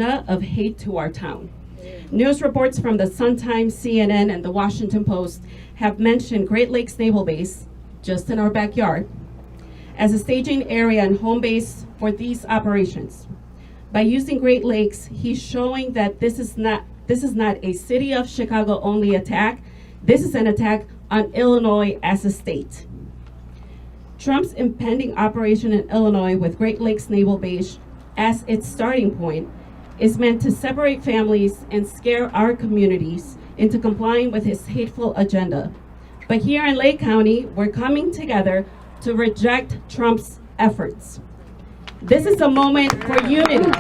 Of hate to our town. News reports from the Sun-Times, CNN, and the Washington Post have mentioned Great Lakes Naval Base, just in our backyard, as a staging area and home base for these operations. By using Great Lakes, he's showing that this is not a city of Chicago only attack. This is an attack on Illinois as a state. Trump's impending operation in Illinois with Great Lakes Naval Base as its starting point is meant to separate families and scare our communities into complying with his hateful agenda. But here in Lake County, we're coming together to reject Trump's efforts. This is a moment for unity.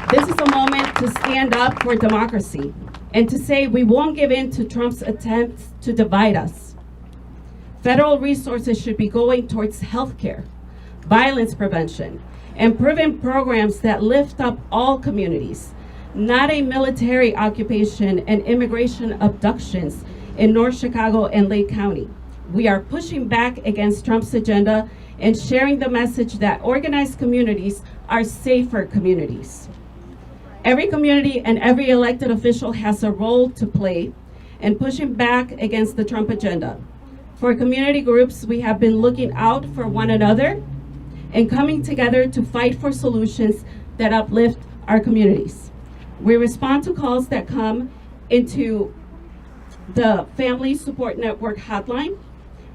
This is a moment to stand up for democracy and to say we won't give in to Trump's attempts to divide us. Federal resources should be going towards healthcare, violence prevention, and prevent programs that lift up all communities, not a military occupation and immigration abductions in North Chicago and Lake County. We are pushing back against Trump's agenda and sharing the message that organized communities are safer communities. Every community and every elected official has a role to play in pushing back against the Trump agenda. For community groups, we have been looking out for one another and coming together to fight for solutions that uplift our communities. We respond to calls that come into the Family Support Network hotline.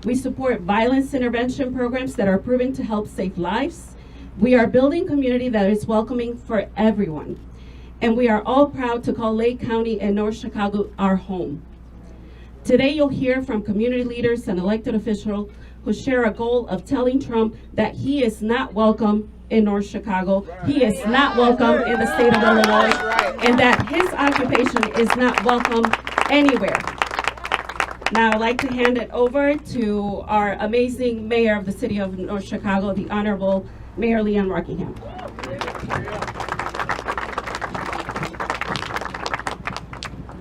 We support violence intervention programs that are proven to help save lives. We are building community that is welcoming for everyone. And we are all proud to call Lake County and North Chicago our home. Today you'll hear from community leaders and elected officials who share a goal of telling Trump that he is not welcome in North Chicago, he is not welcome in the state of Illinois, and that his occupation is not welcome anywhere. Now I'd like to hand it over to our amazing mayor of the city of North Chicago, the Honorable Mayor Leon Markingham.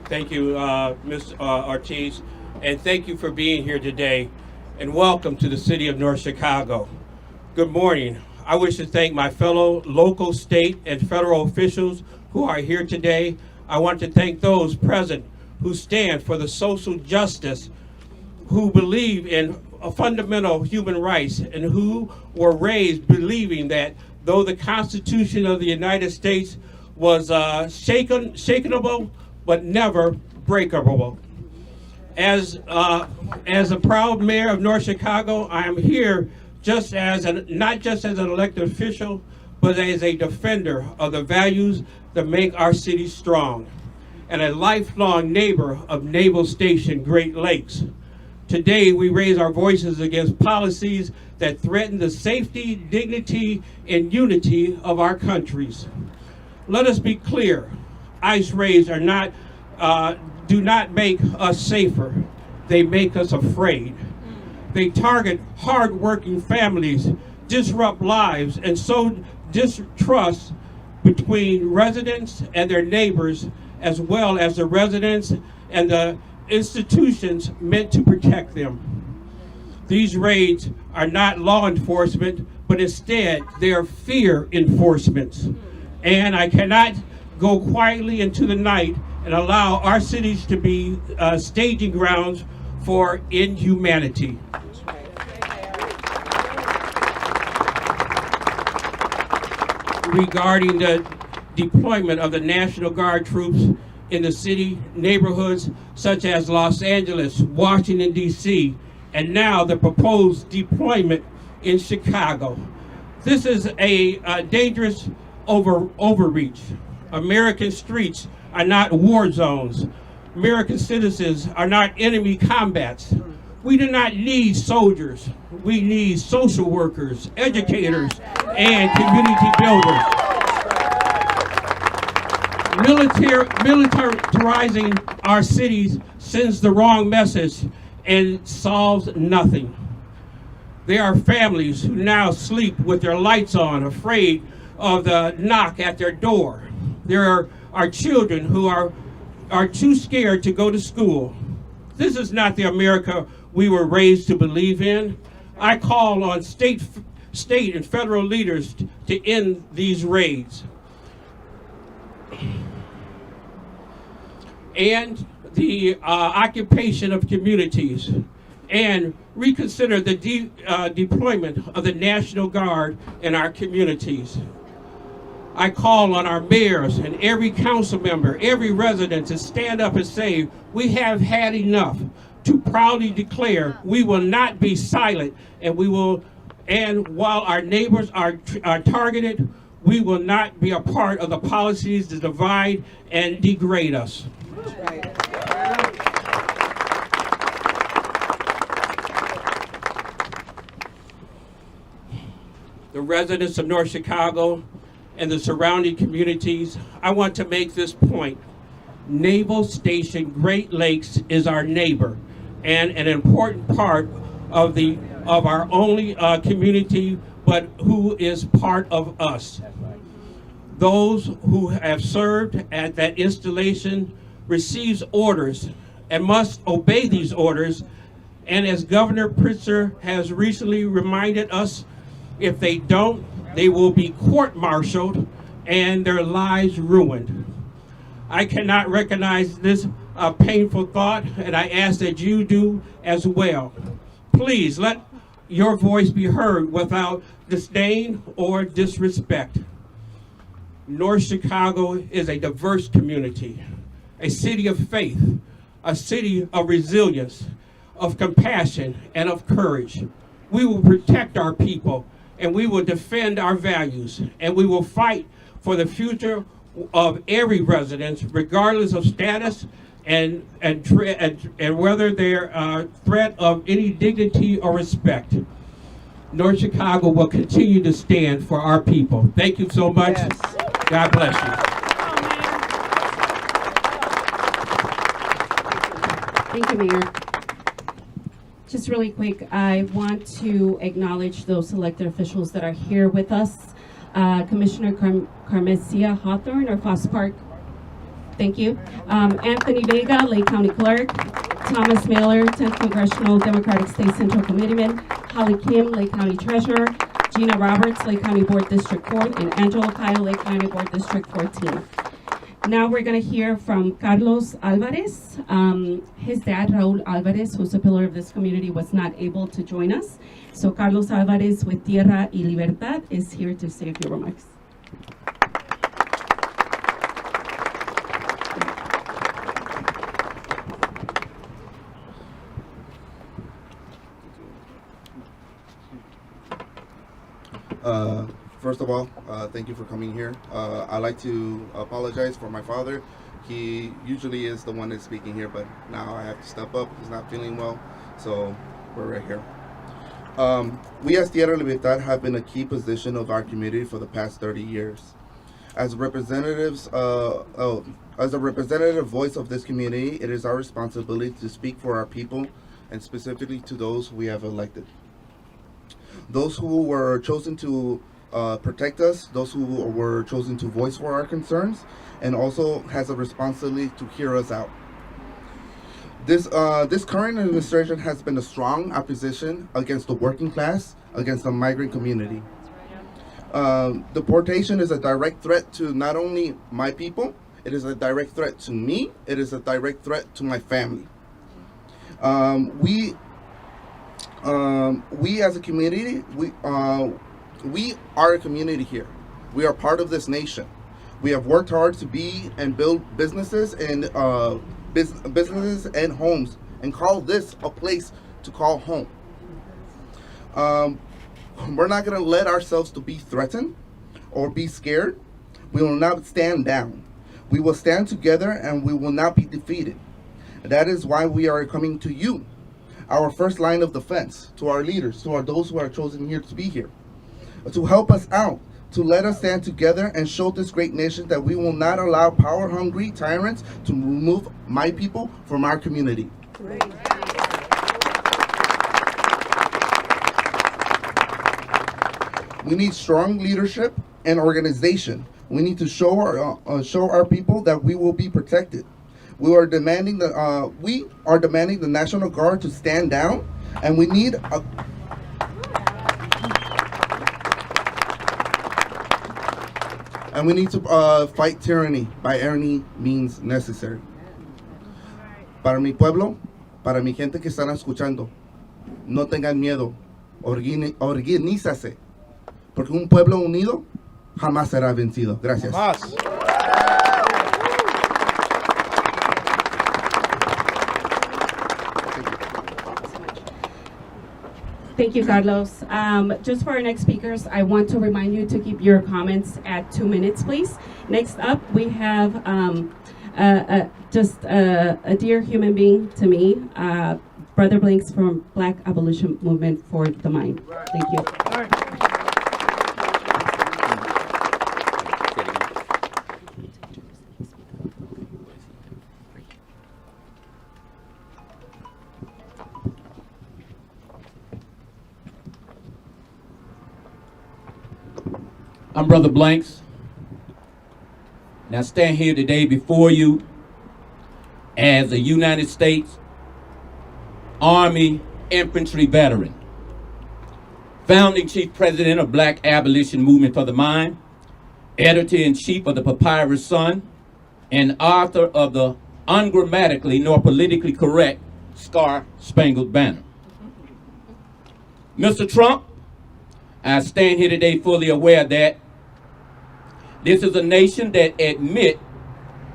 Thank you, Ms. Ortiz, and thank you for being here today. And welcome to the city of North Chicago. Good morning. I wish to thank my fellow local, state, and federal officials who are here today. I want to thank those present who stand for the social justice, who believe in fundamental human rights, and who were raised believing that though the Constitution of the United States was shakenable, but never breakable. As a proud mayor of North Chicago, I am here not just as an elected official, but as a defender of the values that make our city strong, and a lifelong neighbor of Naval Station Great Lakes. Today, we raise our voices against policies that threaten the safety, dignity, and unity of our countries. Let us be clear, ICE raids do not make us safer, they make us afraid. They target hard-working families, disrupt lives, and sow distrust between residents and their neighbors, as well as the residents and the institutions meant to protect them. These raids are not law enforcement, but instead they are fear enforcements. And I cannot go quietly into the night and allow our cities to be staging grounds for inhumanity. Regarding the deployment of the National Guard troops in the city neighborhoods such as Los Angeles, Washington, D.C., and now the proposed deployment in Chicago. This is a dangerous overreach. American streets are not war zones. American citizens are not enemy combats. We do not need soldiers. We need social workers, educators, and community builders. Militarizing our cities sends the wrong message and solves nothing. There are families who now sleep with their lights on, afraid of the knock at their door. There are children who are too scared to go to school. This is not the America we were raised to believe in. I call on state state and federal leaders to end these raids. And the occupation of communities, and reconsider the deployment of the National Guard in our communities. I call on our mayors and every council member, every resident to stand up and say, we have had enough, to proudly declare we will not be silent, and while our neighbors are targeted, we will not be a part of the policies that divide and degrade us. The residents of North Chicago and the surrounding communities, I want to make this point. Naval Station Great Lakes is our neighbor and an important part of our only community, but who is part of us. Those who have served at that installation receives orders and must obey these orders. And as Governor Pritzker has recently reminded us, if they don't, they will be court-martialed and their lives ruined. I cannot recognize this painful thought, and I ask that you do as well. Please let your voice be heard without disdain or disrespect. North Chicago is a diverse community, a city of faith, a city of resilience, of compassion, and of courage. We will protect our people, and we will defend our values, and we will fight for the future of every resident, regardless of status and whether they're threat of any dignity or respect. North Chicago will continue to stand for our people. Thank you so much. Yes. God bless you. Thank you, Mayor. Just really quick, I want to acknowledge those elected officials that are here with us. Commissioner Carmesia Hawthorne, or Foss Park. Thank you. Anthony Vega, Lake County Clerk. Thomas Mailer, 10th Congressional Democratic State Central Committeeman. Holly Kim, Lake County Treasurer. Gina Roberts, Lake County Board District 4, and Angelo Kyle, Lake County Board District 14. Now we're going to hear from Carlos Alvarez. His dad, Raul Alvarez, who's a pillar of this community, was not able to join us. So Carlos Alvarez with Tierra y Libertad is here to say a few remarks. First of all, thank you for coming here. I'd like to apologize for my father. He usually is the one that's speaking here, but now I have to step up. He's not feeling well, so we're right here. We as Tierra Libertad have been a key position of our community for the past 30 years. As representatives, as a representative voice of this community, it is our responsibility to speak for our people, and specifically to those we have elected. Those who were chosen to protect us, those who were chosen to voice for our concerns, and also has a responsibility to hear us out. This current administration has been a strong opposition against the working class, against the migrant community. Deportation is a direct threat to not only my people, it is a direct threat to me, it is a direct threat to my family. We as a community, we are a community here. We are part of this nation. We have worked hard to be and build businesses and businesses and homes, and call this a place to call home. We're not going to let ourselves to be threatened or be scared. We will not stand down. We will stand together, and we will not be defeated. That is why we are coming to you, our first line of defense, to our leaders, to those who are chosen here to be here, to help us out, to let us stand together and show this great nation that we will not allow power-hungry tyrants to remove my people from our community. Great. We need strong leadership and organization. We need to show our people that we will be protected. We are demanding the National Guard to stand down, and we need And we need to fight tyranny by any means necessary. Para mi pueblo, para mi gente que están escuchando, no tengan miedo, organízase, porque un pueblo unido jamás será vencido. Gracias. Jamás. Thank you, Carlos. Just for our next speakers, I want to remind you to keep your comments at 2 minutes, please. Next up, we have just a dear human being to me, Brother Blinks from Black Abolition Movement for the Mind. Thank you. I'm Brother Blanks. Now I stand here today before you as a United States Army infantry veteran, founding chief president of Black Abolition Movement for the Mind, editor-in-chief of the Papyrus Sun, and author of the ungrammatically nor politically correct Star-Spangled Banner. Mr. Trump, I stand here today fully aware that this is a nation that admit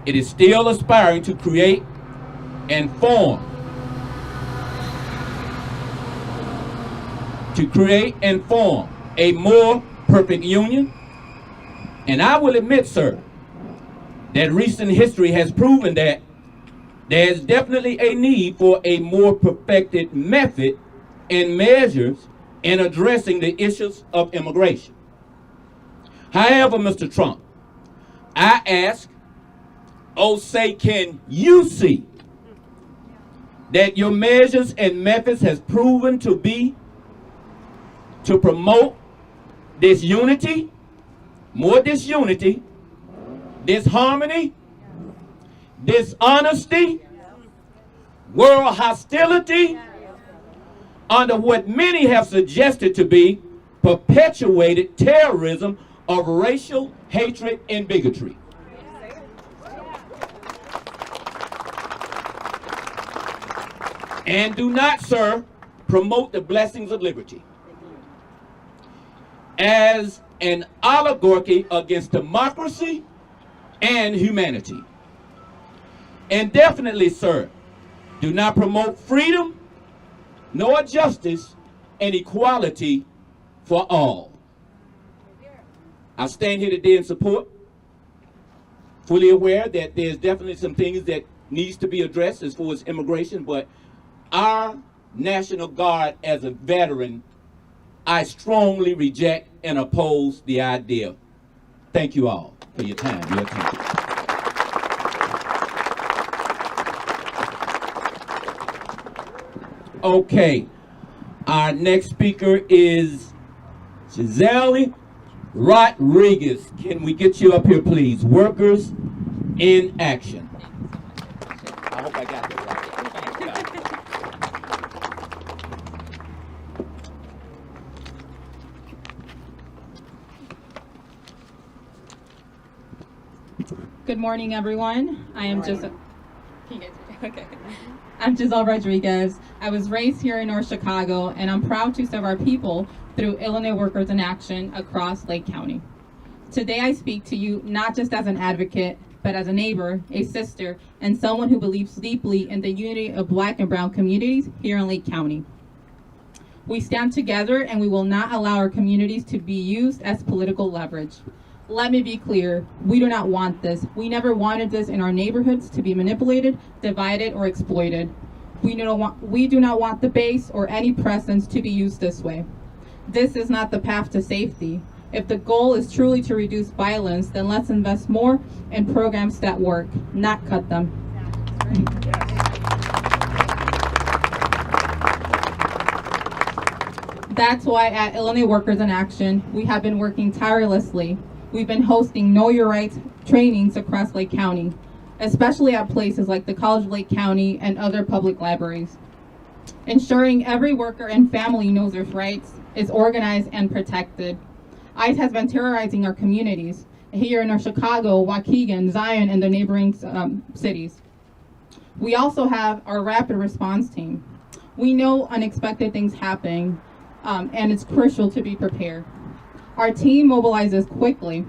it is still aspiring to create and form a more perfect union. And I will admit, sir, that recent history has proven that there's definitely a need for a more perfected method and measures in addressing the issues of immigration. However, Mr. Trump, I ask, say, can you see that your measures and methods has proven to be to promote this unity, more disunity, this harmony, this honesty, world hostility, under what many have suggested to be perpetuated terrorism of racial hatred and bigotry? And do not, sir, promote the blessings of liberty as an oligarchy against democracy and humanity. And definitely, sir, do not promote freedom, nor justice and equality for all. I stand here today in support, fully aware that there's definitely some things that needs to be addressed as far as immigration, but our National Guard as a veteran, I strongly reject and oppose the idea. Thank you all for your time, your attention. Okay, our next speaker is Giselle Rodriguez. Can we get you up here, please? Workers in Action. I hope I got that right. Good morning, everyone. I'm Giselle Rodriguez. I was raised here in North Chicago, and I'm proud to serve our people through Illinois Workers in Action across Lake County. Today I speak to you not just as an advocate, but as a neighbor, a sister, and someone who believes deeply in the unity of Black and Brown communities here in Lake County. We stand together, and we will not allow our communities to be used as political leverage. Let me be clear, we do not want this. We never wanted this in our neighborhoods to be manipulated, divided, or exploited. We do not want the base or any presence to be used this way. This is not the path to safety. If the goal is truly to reduce violence, then let's invest more in programs that work, not cut them. That's why at Illinois Workers in Action, we have been working tirelessly. We've been hosting Know Your Rights trainings across Lake County, especially at places like the College of Lake County and other public libraries. Ensuring every worker and family knows their rights, is organized and protected. ICE has been terrorizing our communities. here in our Chicago, Waukegan, Zion, and the neighboring cities. We also have our rapid response team. We know unexpected things happen, and it's crucial to be prepared. Our team mobilizes quickly,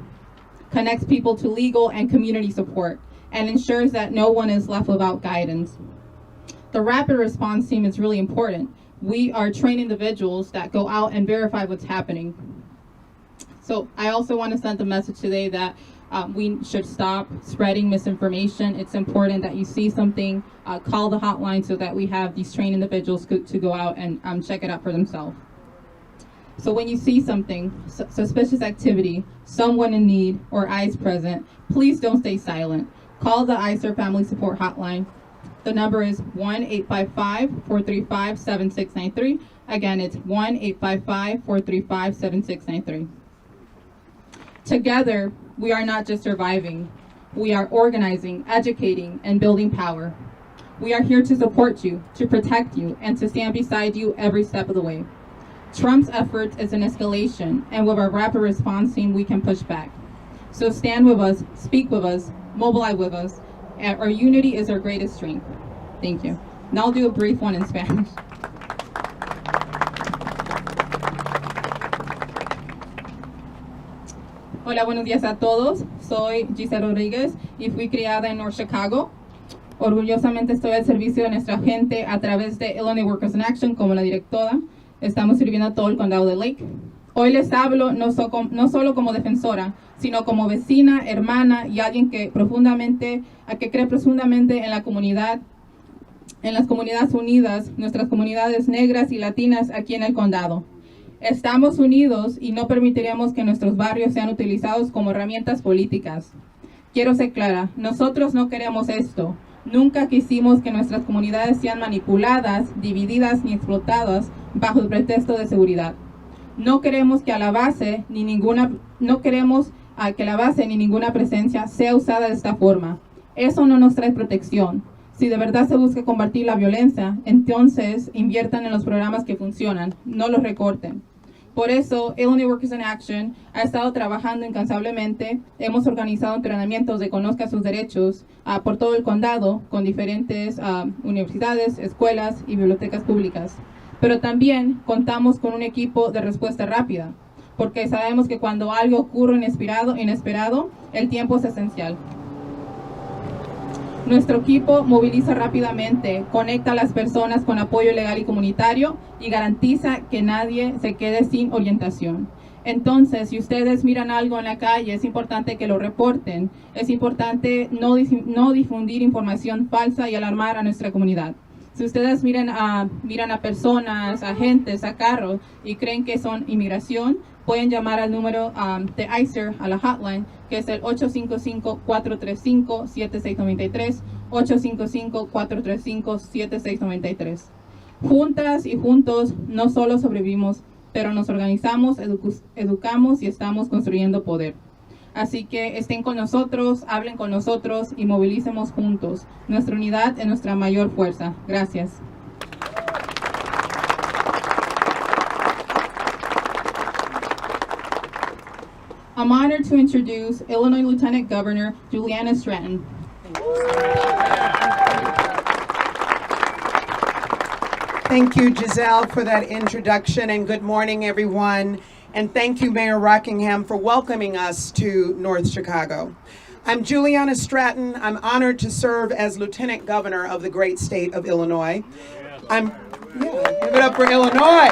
connects people to legal and community support, and ensures that no one is left without guidance. The rapid response team is really important. We are trained individuals that go out and verify what's happening. So I also want to send the message today that we should stop spreading misinformation. It's important that you see something, call the hotline so that we have these trained individuals to go out and check it out for themselves. So when you see something, suspicious activity, someone in need, or eyes present, please don't stay silent. Call the ICER Family Support Hotline. The number is 1-855-435-7693. Again, it's 1-855-435-7693. Together, we are not just surviving. We are organizing, educating, and building power. We are here to support you, to protect you, and to stand beside you every step of the way. Trump's efforts is an escalation, and with our rapid response team, we can push back. So stand with us, speak with us, mobilize with us. Our unity is our greatest strength. Thank you. Now I'll do a brief one in Spanish. Hola, buenos días a todos. Soy Giselle Rodríguez y fui criada en North Chicago. Orgullosamente estoy al servicio de nuestra gente a través de Illinois Workers in Action como la directora. Estamos sirviendo a todo el condado de Lake. Hoy les hablo no solo como defensora, sino como vecina, hermana y alguien que cree profundamente en la comunidad, en las comunidades unidas, nuestras comunidades negras y latinas aquí en el condado. Estamos unidos y no permitiremos que nuestros barrios sean utilizados como herramientas políticas. Quiero ser clara, nosotros no queremos esto. Nunca quisimos que nuestras comunidades sean manipuladas, divididas ni explotadas bajo el pretexto de seguridad. No queremos que la base ni ninguna presencia sea usada de esta forma. Eso no nos trae protección. Si de verdad se busca combatir la violencia, entonces inviertan en los programas que funcionan, no los recorten. Por eso, Illinois Workers in Action ha estado trabajando incansablemente. Hemos organizado entrenamientos de Conozca sus derechos por todo el condado con diferentes universidades, escuelas y bibliotecas públicas. Pero también contamos con un equipo de respuesta rápida, porque sabemos que cuando algo ocurre inesperado, el tiempo es esencial. Nuestro equipo moviliza rápidamente, conecta a las personas con apoyo legal y comunitario y garantiza que nadie se quede sin orientación. Entonces, si ustedes miran algo en la calle, es importante que lo reporten. Es importante no difundir información falsa y alarmar a nuestra comunidad. Si ustedes miran a personas, a agentes, a carros y creen que son inmigración, pueden llamar al número de ICER, a la hotline, que es el 855-435-7693, 855-435-7693. Juntas y juntos no solo sobrevivimos, pero nos organizamos, educamos y estamos construyendo poder. Así que estén con nosotros, hablen con nosotros y movilicemos juntos. Nuestra unidad es nuestra mayor fuerza. Gracias. I'm honored to introduce Illinois Lieutenant Governor Juliana Stratton. Thank you, Giselle, for that introduction, and good morning, everyone. And thank you, Mayor Rockingham, for welcoming us to North Chicago. I'm Juliana Stratton. I'm honored to serve as Lieutenant Governor of the great state of Illinois. Give it up for Illinois.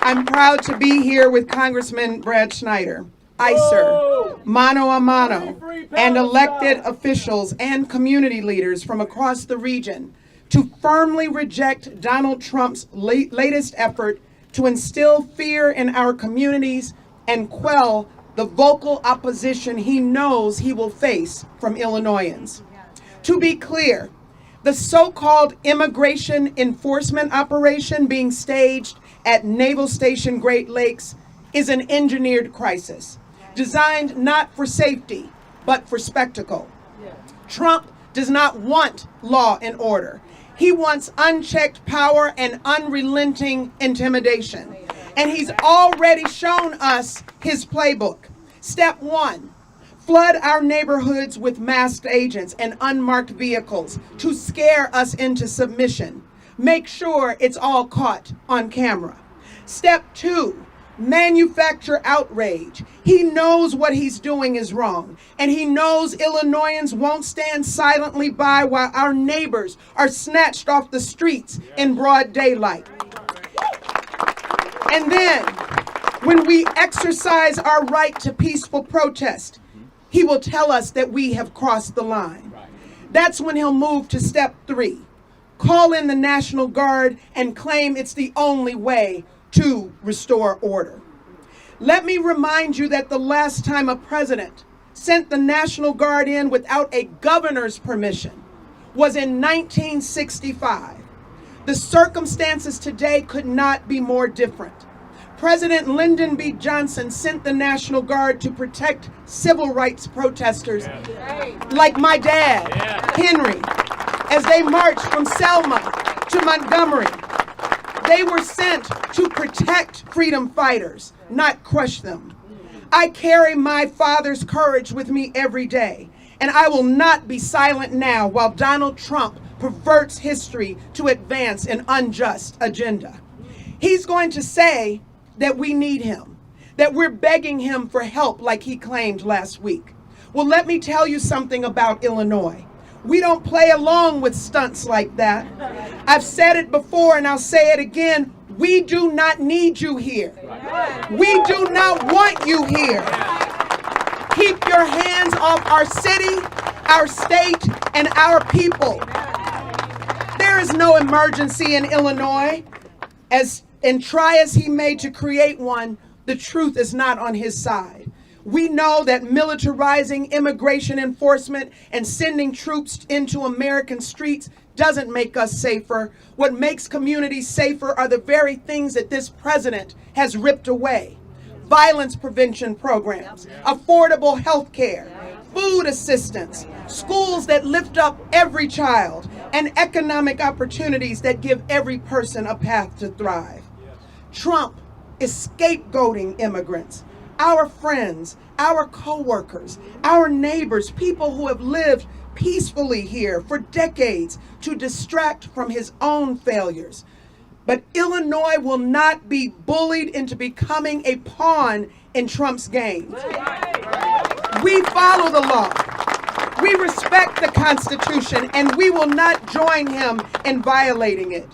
I'm proud to be here with Congressman Brad Schneider, ICER, mano a mano, and elected officials and community leaders from across the region to firmly reject Donald Trump's latest effort to instill fear in our communities and quell the vocal opposition he knows he will face from Illinoisans. To be clear, the so-called immigration enforcement operation being staged at Naval Station Great Lakes is an engineered crisis, designed not for safety, but for spectacle. Trump does not want law and order. He wants unchecked power and unrelenting intimidation. And he's already shown us his playbook, Step 1, flood our neighborhoods with masked agents and unmarked vehicles to scare us into submission. Make sure it's all caught on camera. Step 2, manufacture outrage. He knows what he's doing is wrong, and he knows Illinoisans won't stand silently by while our neighbors are snatched off the streets in broad daylight. And then, when we exercise our right to peaceful protest, he will tell us that we have crossed the line. That's when he'll move to step 3, call in the National Guard and claim it's the only way to restore order. Let me remind you that the last time a president sent the National Guard in without a governor's permission was in 1965. The circumstances today could not be more different. President Lyndon B. Johnson sent the National Guard to protect civil rights protesters like my dad, Henry, as they marched from Selma to Montgomery. They were sent to protect freedom fighters, not crush them. I carry my father's courage with me every day, and I will not be silent now while Donald Trump perverts history to advance an unjust agenda. He's going to say that we need him, that we're begging him for help like he claimed last week. Well, let me tell you something about Illinois. We don't play along with stunts like that. I've said it before and I'll say it again. We do not need you here. We do not want you here. Keep your hands off our city, our state, and our people. There is no emergency in Illinois. And try as he may to create one, the truth is not on his side. We know that militarizing immigration enforcement and sending troops into American streets doesn't make us safer. What makes communities safer are the very things that this president has ripped away. Violence prevention programs, affordable health care, food assistance, schools that lift up every child, and economic opportunities that give every person a path to thrive. Trump is scapegoating immigrants, our friends, our co-workers, our neighbors, people who have lived peacefully here for decades to distract from his own failures. But Illinois will not be bullied into becoming a pawn in Trump's game. We follow the law. We respect the Constitution, and we will not join him in violating it.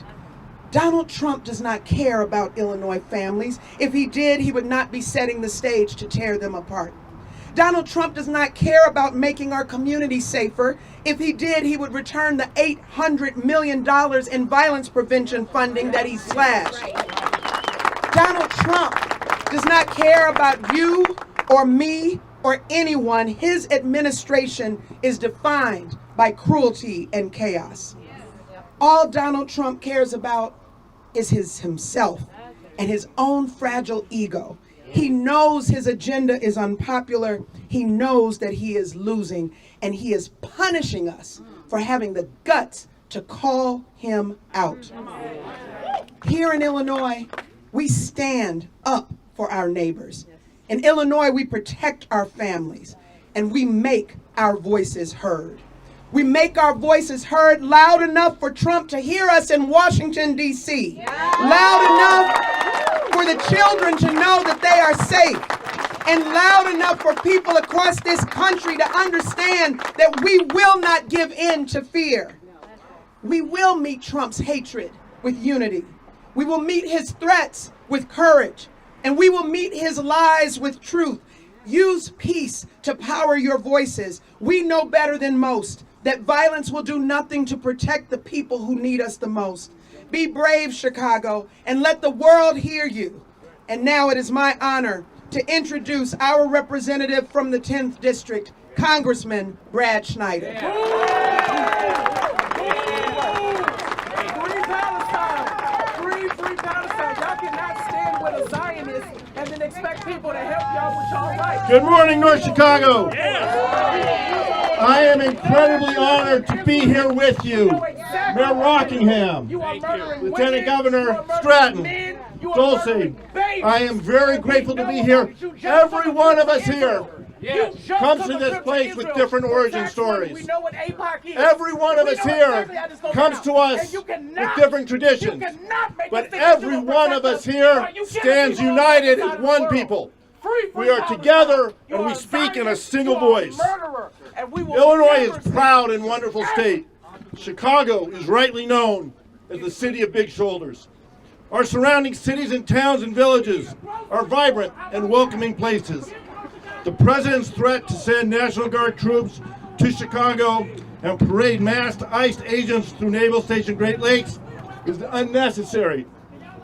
Donald Trump does not care about Illinois families. If he did, he would not be setting the stage to tear them apart. Donald Trump does not care about making our community safer. If he did, he would return the $800 million in violence prevention funding that he slashed. Donald Trump does not care about you or me or anyone. His administration is defined by cruelty and chaos. All Donald Trump cares about is himself and his own fragile ego. He knows his agenda is unpopular. He knows that he is losing, and he is punishing us for having the guts to call him out. Here in Illinois, we stand up for our neighbors. In Illinois, we protect our families, and we make our voices heard. We make our voices heard loud enough for Trump to hear us in Washington, D.C. Loud enough for the children to know that they are safe. And loud enough for people across this country to understand that we will not give in to fear. We will meet Trump's hatred with unity. We will meet his threats with courage. And we will meet his lies with truth. Use peace to power your voices. We know better than most that violence will do nothing to protect the people who need us the most. Be brave, Chicago, and let the world hear you. And now it is my honor to introduce our representative from the 10th District, Congressman Brad Schneider. Free Palestine! Free Palestine! Y'all cannot stand with a Zionist and then expect people to help y'all with y'all rights. Good morning, North Chicago. I am incredibly honored to be here with you. Mayor Rockingham, You are murdering Lieutenant women, Governor you are murdering Stratton, men, You are Dulce, murdering babies. I am very And we grateful to know be it here. because you jumped Every on a one trip of us to here Israel. You jumped comes on to a this trip place with Israel. different For origin tax money, stories. We know what APOC is. Every one of We us know here exactly how this goes comes down. to us And you with cannot- different traditions. You cannot make But us think every that you will one protect of us us here while you killing stands people on united the other as side of the one world. people. Free We are Palestine. together You and we are a speak in a Zionist. single You are a voice. murderer. And we will Illinois never is stand. proud and wonderful state. Chicago is rightly known as the city of big shoulders. Our surrounding cities and towns and villages are vibrant and welcoming places. The president's threat to send National Guard troops to Chicago and parade massed ICE agents through Naval Station Great Lakes is unnecessary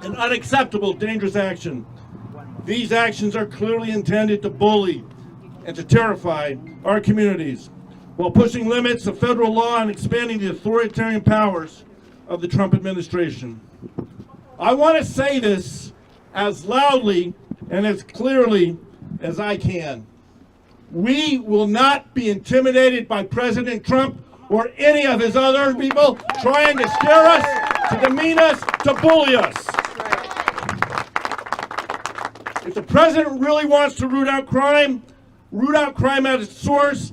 and unacceptable dangerous action. These actions are clearly intended to bully and to terrify our communities while pushing limits of federal law and expanding the authoritarian powers of the Trump administration. I want to say this as loudly and as clearly as I can. We will not be intimidated by President Trump or any of his other people trying to scare us, to demean us, to bully us. If the president really wants to root out crime at its source,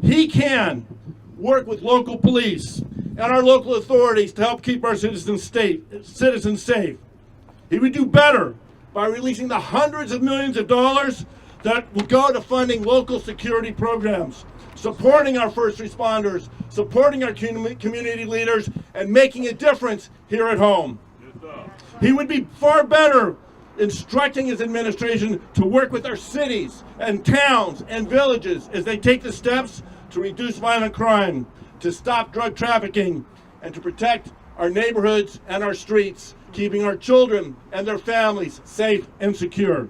he can work with local police and our local authorities to help keep our citizens safe. He would do better by releasing the hundreds of millions of dollars that will go to funding local security programs, supporting our first responders, supporting our community leaders, and making a difference here at home. He would be far better instructing his administration to work with our cities and towns and villages as they take the steps to reduce violent crime, to stop drug trafficking, and to protect our neighborhoods and our streets, keeping our children and their families safe and secure.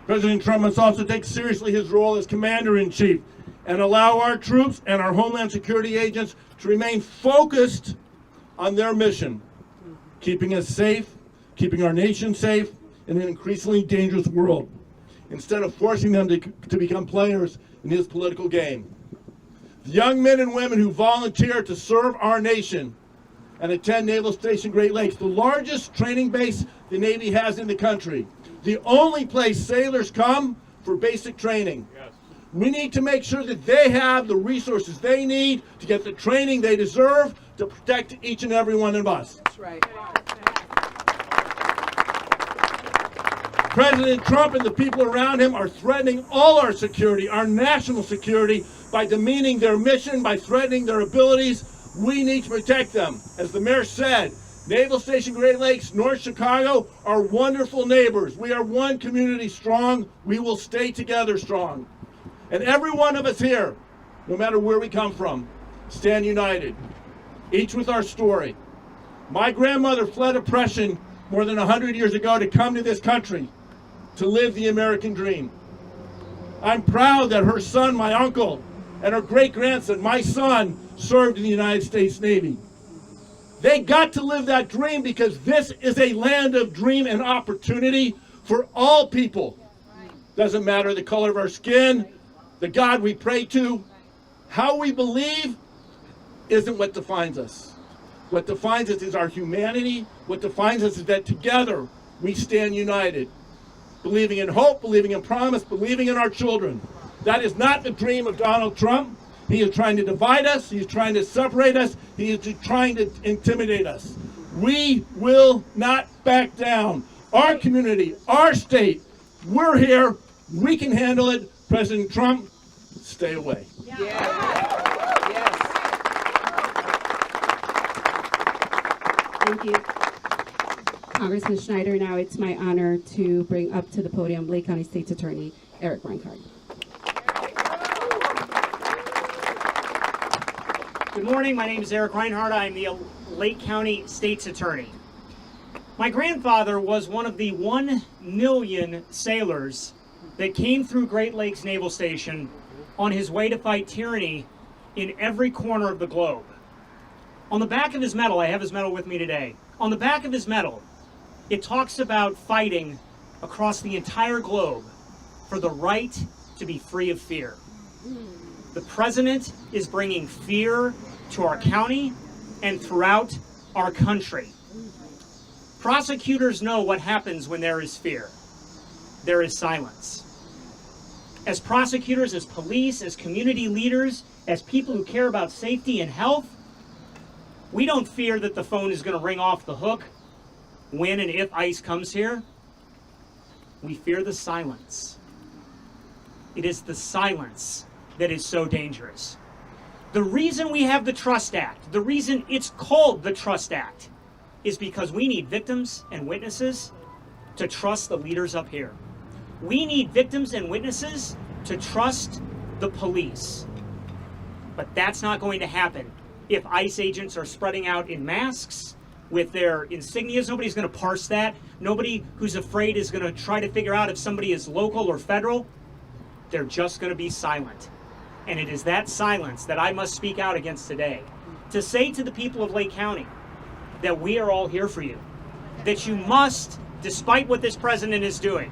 President Trump must also take seriously his role as commander-in-chief and allow our troops and our Homeland Security agents to remain focused on their mission, keeping us safe, keeping our nation safe in an increasingly dangerous world, instead of forcing them to become players in his political game. The young men and women who volunteer to serve our nation and attend Naval Station Great Lakes, the largest training base the Navy has in the country, the only place sailors come for basic training. Yes. We need to make sure that they have the resources they need to get the training they deserve to protect each and every one of us. That's right. President Trump and the people around him are threatening all our security, our national security, by demeaning their mission, by threatening their abilities. We need to protect them. As the mayor said, Naval Station Great Lakes, North Chicago are wonderful neighbors. We are one community strong. We will stay together strong. And every one of us here, no matter where we come from, stand united, each with our story. My grandmother fled oppression more than 100 years ago to come to this country, to live the American dream. I'm proud that her son, my uncle, and her great-grandson, my son, served in the United States Navy. They got to live that dream because this is a land of dream and opportunity for all people. Doesn't matter the color of our skin, the God we pray to, how we believe isn't what defines us. What defines us is our humanity. What defines us is that together we stand united, believing in hope, believing in promise, believing in our children. That is not the dream of Donald Trump. He is trying to divide us. He is trying to separate us. He is trying to intimidate us. We will not back down. Our community, our state, we're here. We can handle it. President Trump, stay away. Thank you. Congressman Schneider, now it's my honor to bring up to the podium Lake County State's Attorney Eric Reinhardt. Good morning, my name is Eric Reinhardt. I'm the Lake County State's Attorney. My grandfather was one of the 1 million sailors that came through Great Lakes Naval Station on his way to fight tyranny in every corner of the globe. On the back of his medal, I have his medal with me today. On the back of his medal, it talks about fighting across the entire globe for the right to be free of fear. The president is bringing fear to our county and throughout our country. Prosecutors know what happens when there is fear. There is silence. As prosecutors, as police, as community leaders, as people who care about safety and health, we don't fear that the phone is going to ring off the hook when and if ICE comes here. We fear the silence. It is the silence that is so dangerous. The reason we have the Trust Act, the reason it's called the Trust Act, is because we need victims and witnesses to trust the leaders up here. We need victims and witnesses to trust the police. But that's not going to happen if ICE agents are spreading out in masks with their insignias. Nobody's going to parse that. Nobody who's afraid is going to try to figure out if somebody is local or federal. They're just going to be silent. And it is that silence that I must speak out against today. To say to the people of Lake County that we are all here for you. That you must, despite what this president is doing,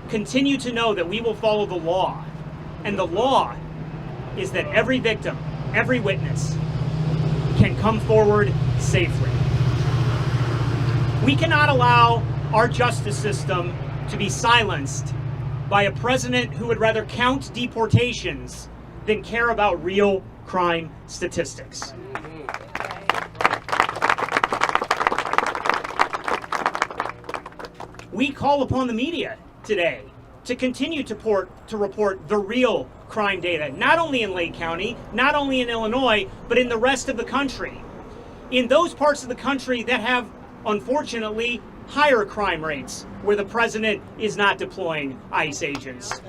continue to know that we will follow the law. And the law is that every victim, every witness can come forward safely. We cannot allow our justice system to be silenced by a president who would rather count deportations than care about real crime statistics. We call upon the media today to continue to report the real crime data, not only in Lake County, not only in Illinois, but in the rest of the country. In those parts of the country that have, unfortunately, higher crime rates, where the president is not deploying ICE agents,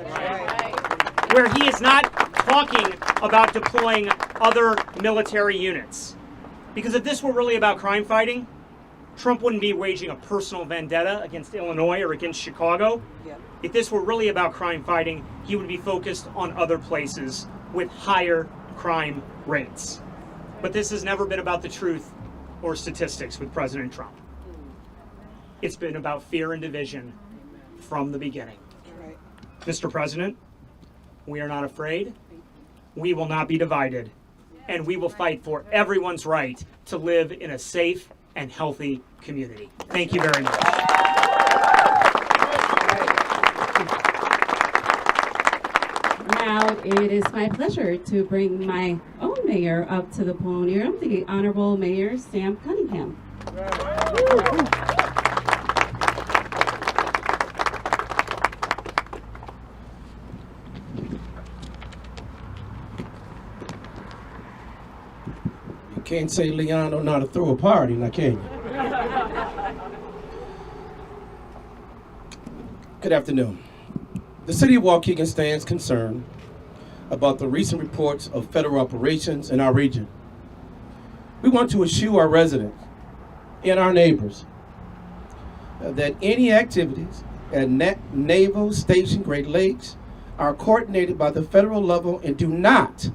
where he is not talking about deploying other military units. Because if this were really about crime fighting, Trump wouldn't be waging a personal vendetta against Illinois or against Chicago. If this were really about crime fighting, he would be focused on other places with higher crime rates. But this has never been about the truth or statistics with President Trump. It's been about fear and division from the beginning. Mr. President, we are not afraid. We will not be divided. And we will fight for everyone's right to live in a safe and healthy community. Thank you very much. Now it is my pleasure to bring my own mayor up to the podium, the Honorable Mayor Sam Cunningham. You can't say Leon don't know how to throw a party, now can you? Good afternoon. The City of Waukegan stands concerned about the recent reports of federal operations in our region. We want to assure our residents and our neighbors that any activities at Naval Station Great Lakes are coordinated by the federal level and do not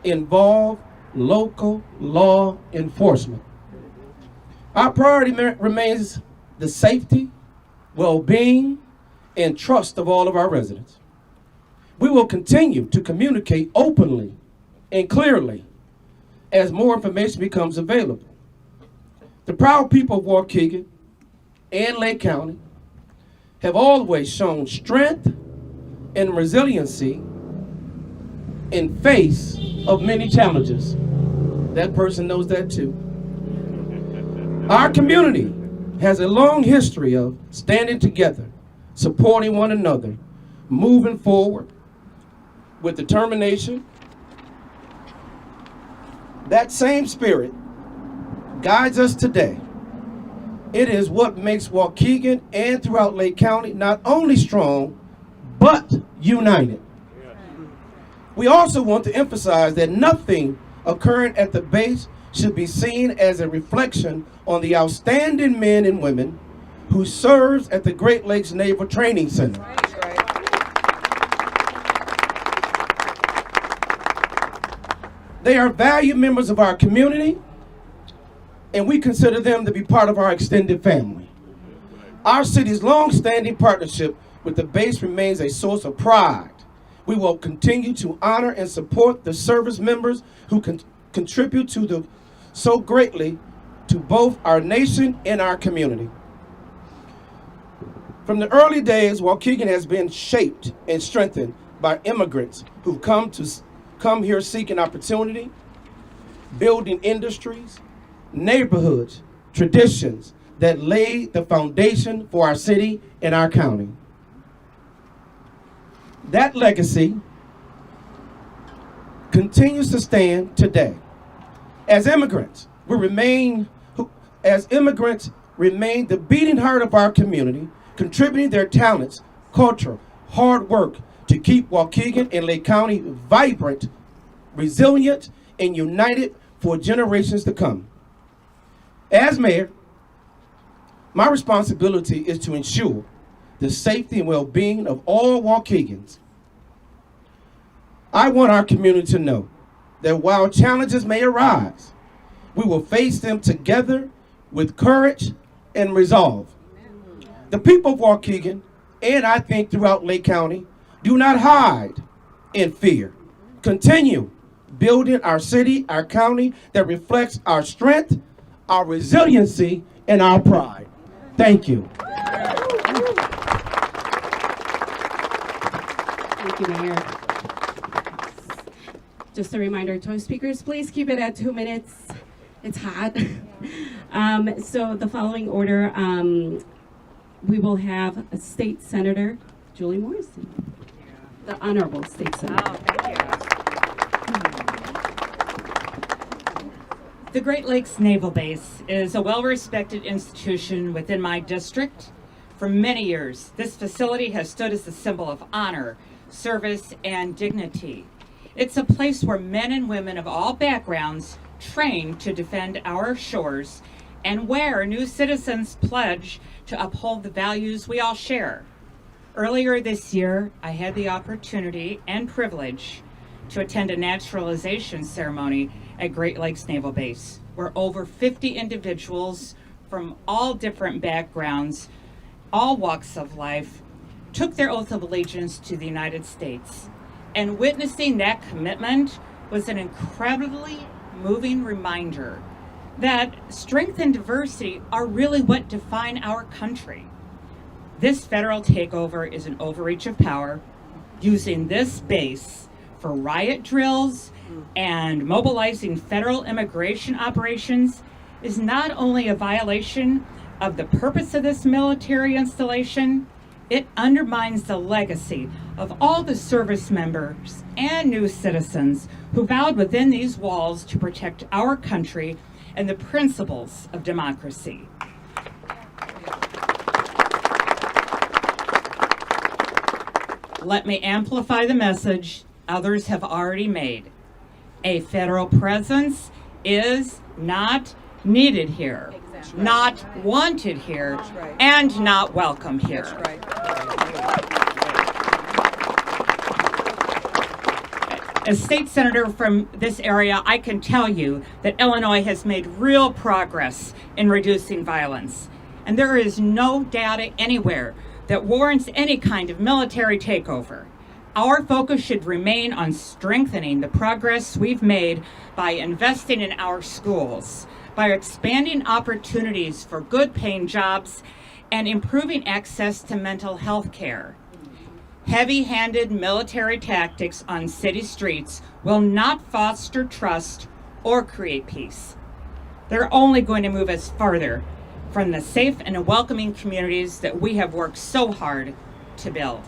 involve local law enforcement. Our priority remains the safety, well-being, and trust of all of our residents. We will continue to communicate openly and clearly as more information becomes available. The proud people of Waukegan and Lake County have always shown strength and resiliency in face of many challenges. That person knows that too. Our community has a long history of standing together, supporting one another, moving forward with determination. That same spirit guides us today. It is what makes Waukegan and throughout Lake County not only strong, but united. We also want to emphasize that nothing occurring at the base should be seen as a reflection on the outstanding men and women who serves at the Great Lakes Naval Training Center. They are valued members of our community, and we consider them to be part of our extended family. Our city's long-standing partnership with the base remains a source of pride. We will continue to honor and support the service members who contribute so greatly to both our nation and our community. From the early days, Waukegan has been shaped and strengthened by immigrants who've come here seeking opportunity, building industries, neighborhoods, traditions that laid the foundation for our city and our county. That legacy continues to stand today. As immigrants remain the beating heart of our community, contributing their talents, culture, hard work to keep Waukegan and Lake County vibrant, resilient, and united for generations to come. As mayor, my responsibility is to ensure the safety and well-being of all Waukegans. I want our community to know that while challenges may arise, we will face them together with courage and resolve. The people of Waukegan, and I think throughout Lake County, do not hide in fear. Continue building our city, our county that reflects our strength, our resiliency, and our pride. Thank you. Thank you, Mayor. Just a reminder to our speakers, please keep it at 2 minutes. It's hot. So the following order, we will have a State Senator, Julie Morrison, the Honorable State Senator. Oh, thank you. The Great Lakes Naval Base is a well-respected institution within my district. For many years, this facility has stood as a symbol of honor, service, and dignity. It's a place where men and women of all backgrounds train to defend our shores and where new citizens pledge to uphold the values we all share. Earlier this year, I had the opportunity and privilege to attend a naturalization ceremony at Great Lakes Naval Base, where over 50 individuals from all different backgrounds, all walks of life, took their oath of allegiance to the United States. And witnessing that commitment was an incredibly moving reminder that strength and diversity are really what define our country. This federal takeover is an overreach of power, using this base for riot drills and mobilizing federal immigration operations is not only a violation of the purpose of this military installation, it undermines the legacy of all the service members and new citizens who vowed within these walls to protect our country and the principles of democracy. Let me amplify the message others have already made. A federal presence is not needed here, not wanted here, and not welcome here. As state senator from this area, I can tell you that Illinois has made real progress in reducing violence. And there is no data anywhere that warrants any kind of military takeover. Our focus should remain on strengthening the progress we've made by investing in our schools, by expanding opportunities for good paying jobs, and improving access to mental health care. Heavy-handed military tactics on city streets will not foster trust or create peace. They're only going to move us farther from the safe and welcoming communities that we have worked so hard to build.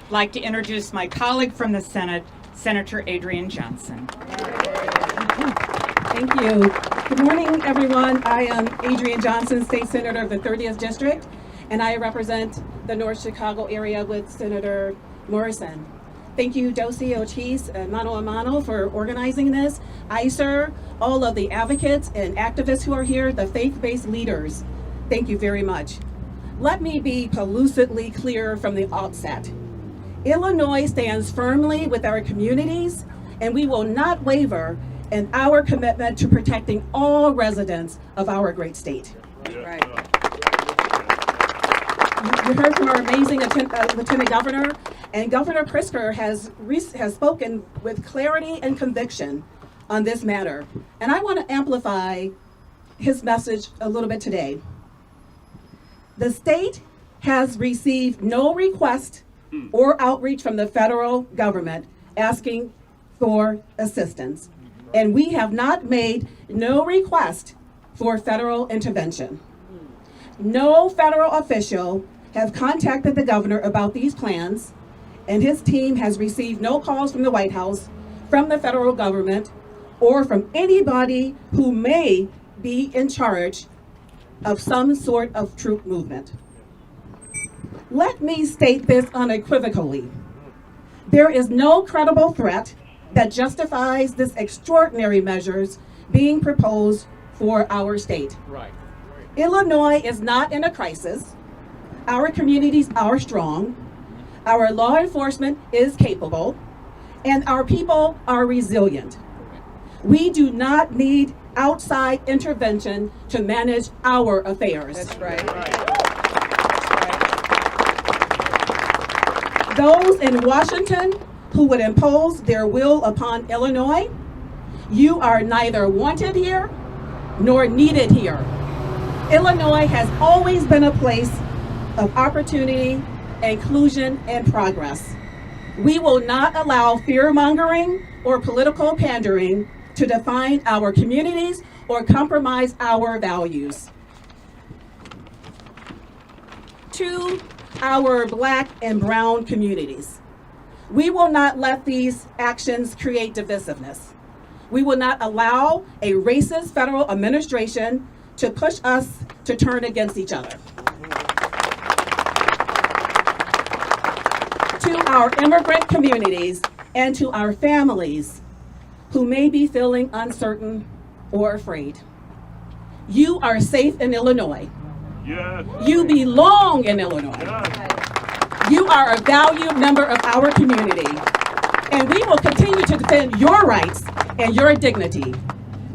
I'd like to introduce my colleague from the Senate, Senator Adrienne Johnson. Thank you. Good morning, everyone. I am Adrienne Johnson, State Senator of the 30th District, and I represent the North Chicago area with Senator Morrison. Thank you, Dosi Ortiz and Mano a Mano for organizing this. ICER, all of the advocates and activists who are here, the faith-based leaders. Thank you very much. Let me be pellucidly clear from the outset. Illinois stands firmly with our communities, and we will not waver in our commitment to protecting all residents of our great state. Right. You heard from our amazing Lieutenant Governor, and Governor Pritzker has spoken with clarity and conviction on this matter. And I want to amplify his message a little bit today. The state has received no request or outreach from the federal government asking for assistance. And we have not made no request for federal intervention. No federal official have contacted the governor about these plans, and his team has received no calls from the White House, from the federal government, or from anybody who may be in charge of some sort of troop movement. Let me state this unequivocally. There is no credible threat that justifies this extraordinary measures being proposed for our state. Right. Illinois is not in a crisis. Our communities are strong. Our law enforcement is capable, and our people are resilient. We do not need outside intervention to manage our affairs. That's right. Those in Washington who would impose their will upon Illinois, you are neither wanted here nor needed here. Illinois has always been a place of opportunity, inclusion, and progress. We will not allow fear-mongering or political pandering to define our communities or compromise our values. To our Black and brown communities, we will not let these actions create divisiveness. We will not allow a racist federal administration to push us to turn against each other. To our immigrant communities and to our families who may be feeling uncertain or afraid, you are safe in Illinois. Yes. You belong in Illinois. You are a valued member of our community, and we will continue to defend your rights and your dignity.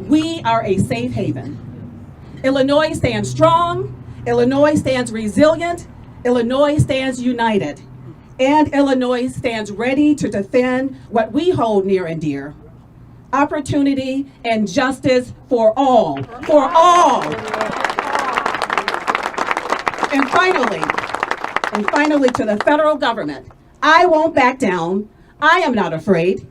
We are a safe haven. Illinois stands strong, Illinois stands resilient, Illinois stands united, and Illinois stands ready to defend what we hold near and dear: opportunity and justice for all, for all. And finally, to the federal government, I won't back down. I am not afraid.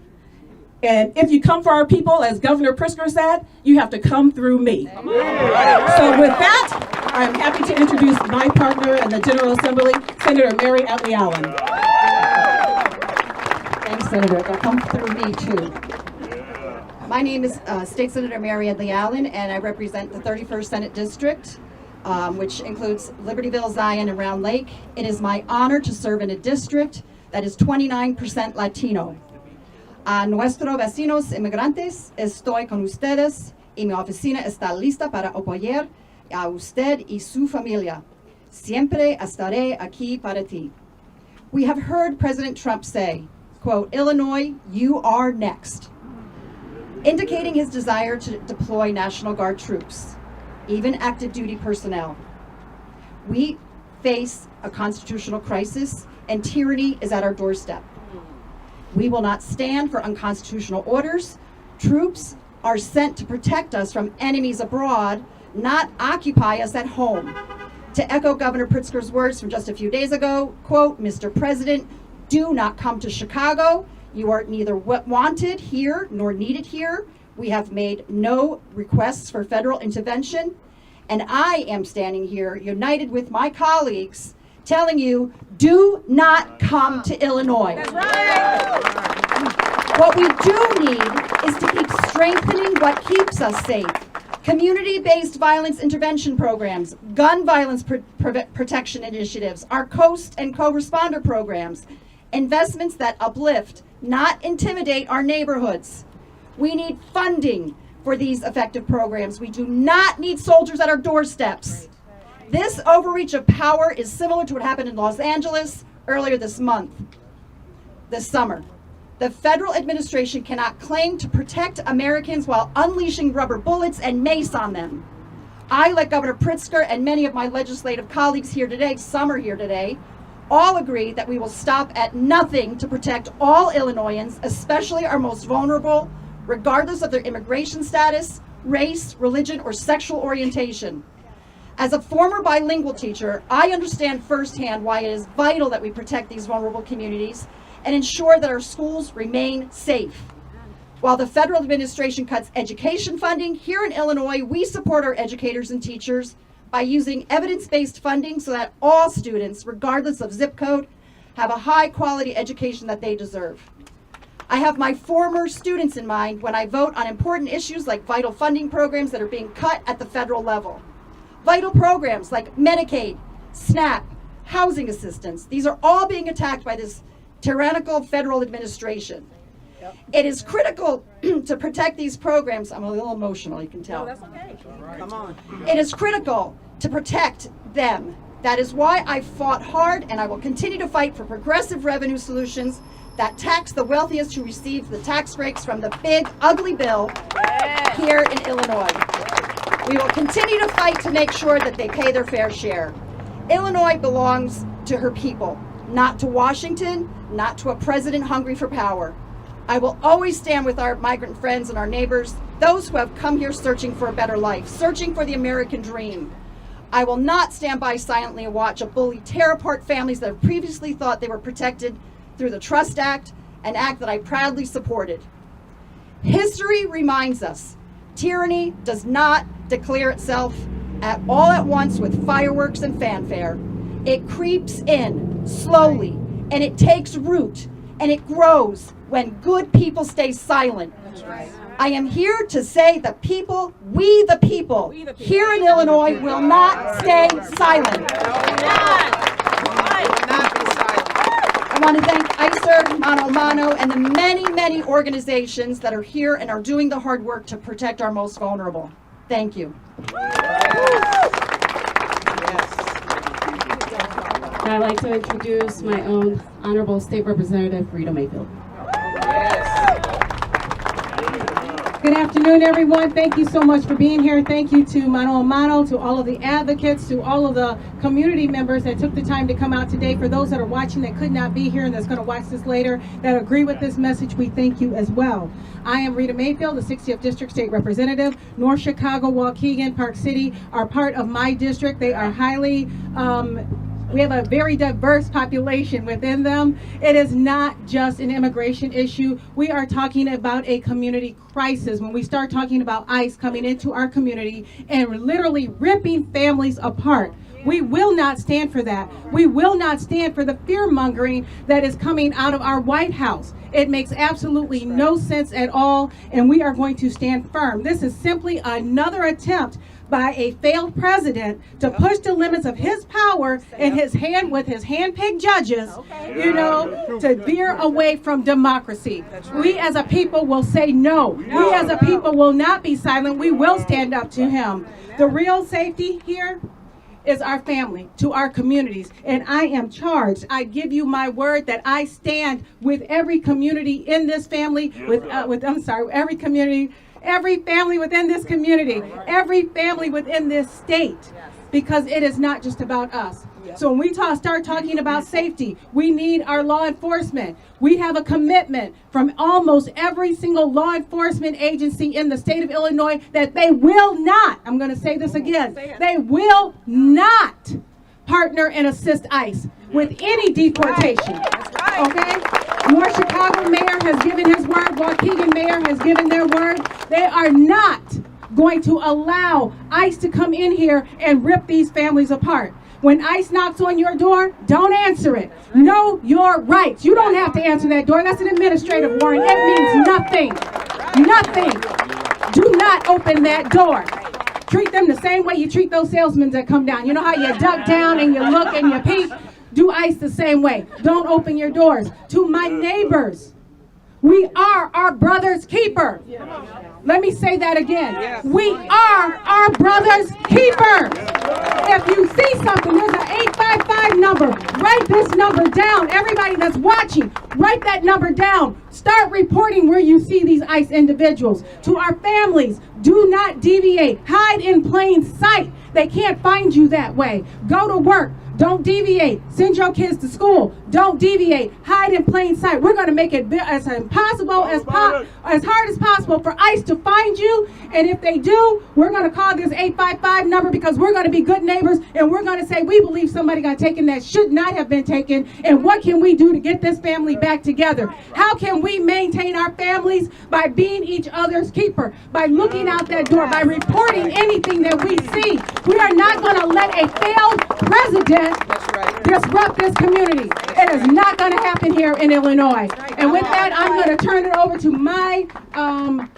And if you come for our people, as Governor Pritzker said, you have to come through me. So with that, I am happy to introduce my partner in the General Assembly, Senator Mary Outley Allen. Thanks, Senator. They'll come through me, too. My name is State Senator Mary Outley Allen, and I represent the 31st Senate District, which includes Libertyville, Zion, and Round Lake. It is my honor to serve in a district that is 29% Latino. A nuestros vecinos inmigrantes, estoy con ustedes y mi oficina está lista para apoyar a usted y su familia. Siempre estaré aquí para ti. We have heard President Trump say, quote, "Illinois, you are next," indicating his desire to deploy National Guard troops, even active duty personnel. We face a constitutional crisis, and tyranny is at our doorstep. We will not stand for unconstitutional orders. Troops are sent to protect us from enemies abroad, not occupy us at home. To echo Governor Pritzker's words from just a few days ago, quote, "Mr. President, do not come to Chicago. You are neither wanted here nor needed here. We have made no requests for federal intervention. And I am standing here united with my colleagues telling you, do not come to Illinois." That's right. What we do need is to keep strengthening what keeps us safe. Community-based violence intervention programs, gun violence protection initiatives, our COAST and co-responder programs, investments that uplift, not intimidate our neighborhoods. We need funding for these effective programs. We do not need soldiers at our doorsteps. This overreach of power is similar to what happened in Los Angeles earlier this summer. The federal administration cannot claim to protect Americans while unleashing rubber bullets and mace on them. I, like Governor Pritzker and many of my legislative colleagues here today, some are here today, all agree that we will stop at nothing to protect all Illinoisans, especially our most vulnerable, regardless of their immigration status race, religion, or sexual orientation. As a former bilingual teacher, I understand firsthand why it is vital that we protect these vulnerable communities and ensure that our schools remain safe. While the federal administration cuts education funding, here in Illinois, we support our educators and teachers by using evidence-based funding so that all students, regardless of zip code, have a high-quality education that they deserve. I have my former students in mind when I vote on important issues like vital funding programs that are being cut at the federal level. Vital programs like Medicaid, SNAP, housing assistance, these are all being attacked by this tyrannical federal administration. It is critical to protect these programs. I'm a little emotional, you can tell. That's okay. Come on. It is critical to protect them. That is why I fought hard and I will continue to fight for progressive revenue solutions that tax the wealthiest who receive the tax breaks from the big, ugly bill here in Illinois. We will continue to fight to make sure that they pay their fair share. Illinois belongs to her people, not to Washington, not to a president hungry for power. I will always stand with our migrant friends and our neighbors, those who have come here searching for a better life, searching for the American dream. I will not stand by silently and watch a bully tear apart families that have previously thought they were protected through the Trust Act, an act that I proudly supported. History reminds us, tyranny does not declare itself all at once with fireworks and fanfare. It creeps in slowly, and it takes root, and it grows when good people stay silent. That's right. I am here to say the people, we the people, here in Illinois will not stay silent. I want to thank ICER, Mano a Mano, and the many, many organizations that are here and are doing the hard work to protect our most vulnerable. Thank you. I'd like to introduce my own Honorable State Representative, Rita Mayfield. Good afternoon, everyone. Thank you so much for being here. Thank you to Mano a Mano, to all of the advocates, to all of the community members that took the time to come out today. For those that are watching that could not be here and that's going to watch this later, that agree with this message, we thank you as well. I am Rita Mayfield, the 60th District State Representative. North Chicago, Waukegan, Park City are part of my district. They are highly we have a very diverse population within them. It is not just an immigration issue. We are talking about a community crisis when we start talking about ICE coming into our community and literally ripping families apart. We will not stand for that. We will not stand for the fear-mongering that is coming out of our White House. It makes absolutely no sense at all, and we are going to stand firm. This is simply another attempt by a failed president to push the limits of his power in his hand with his hand-picked judges, you know, to veer away from democracy. We as a people will say no. We as a people will not be silent. We will stand up to him. The real safety here is our family, to our communities, and I am charged. I give you my word that I stand with every community in this family, every community, every family within this community, every family within this state, because it is not just about us. So when we start talking about safety, we need our law enforcement. We have a commitment from almost every single law enforcement agency in the state of Illinois that they will not, I'm going to say this again, they will not partner and assist ICE with any deportation. Okay? North Chicago mayor has given his word. Waukegan mayor has given their word. They are not going to allow ICE to come in here and rip these families apart. When ICE knocks on your door, don't answer it. Know your rights. You don't have to answer that door. That's an administrative warrant. It means nothing. Nothing. Do not open that door. Treat them the same way you treat those salesmen that come down. You know how you duck down and you look and you peek? Do ICE the same way. Don't open your doors. To my neighbors, we are our brother's keeper. Let me say that again. We are our brother's keeper. If you see something, there's an 855 number. Write this number down. Everybody that's watching, write that number down. Start reporting where you see these ICE individuals. To our families, do not deviate. Hide in plain sight. They can't find you that way. Go to work. Don't deviate. Send your kids to school. Don't deviate. Hide in plain sight. We're going to make it as impossible as hard as possible for ICE to find you. And if they do, we're going to call this 855 number because we're going to be good neighbors and we're going to say we believe somebody got taken that should not have been taken. And what can we do to get this family back together? How can we maintain our families? By being each other's keeper, by looking out that door, by reporting anything that we see. We are not going to let a failed president disrupt this community. It is not going to happen here in Illinois. And with that, I'm going to turn it over to my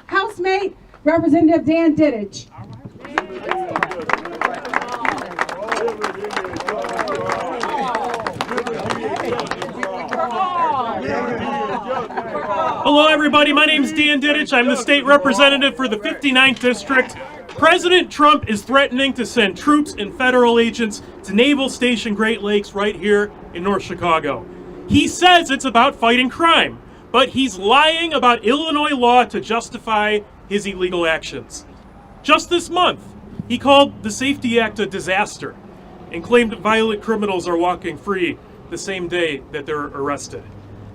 housemate, Representative Dan Dittich. Hello, everybody. My name is Dan Dittich. I'm the state representative for the 59th District. President Trump is threatening to send troops and federal agents to Naval Station Great Lakes right here in North Chicago. He says it's about fighting crime, but he's lying about Illinois law to justify his illegal actions. Just this month, he called the Safety Act a disaster and claimed that violent criminals are walking free the same day that they're arrested.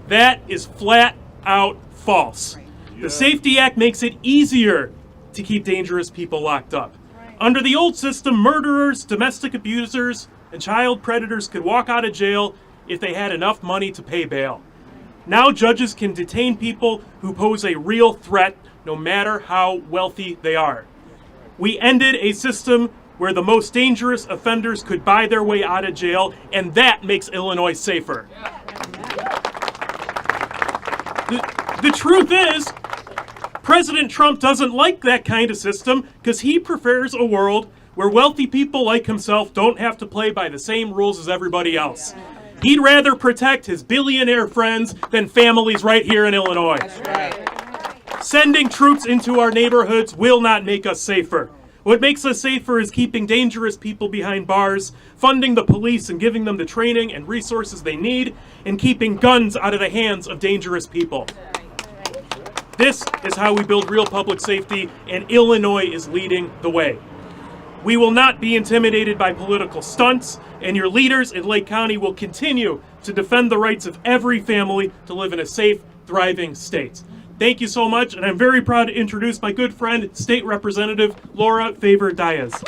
That is flat out false. The Safety Act makes it easier to keep dangerous people locked up. Under the old system, murderers, domestic abusers, and child predators could walk out of jail if they had enough money to pay bail. Now judges can detain people who pose a real threat, no matter how wealthy they are. We ended a system where the most dangerous offenders could buy their way out of jail, and that makes Illinois safer. The truth is, President Trump doesn't like that kind of system because he prefers a world where wealthy people like himself don't have to play by the same rules as everybody else. He'd rather protect his billionaire friends than families right here in Illinois. Sending troops into our neighborhoods will not make us safer. What makes us safer is keeping dangerous people behind bars, funding the police and giving them the training and resources they need, and keeping guns out of the hands of dangerous people. This is how we build real public safety, and Illinois is leading the way. We will not be intimidated by political stunts, and your leaders in Lake County will continue to defend the rights of every family to live in a safe, thriving state. Thank you so much, and I'm very proud to introduce my good friend, State Representative Laura Favor-Diaz.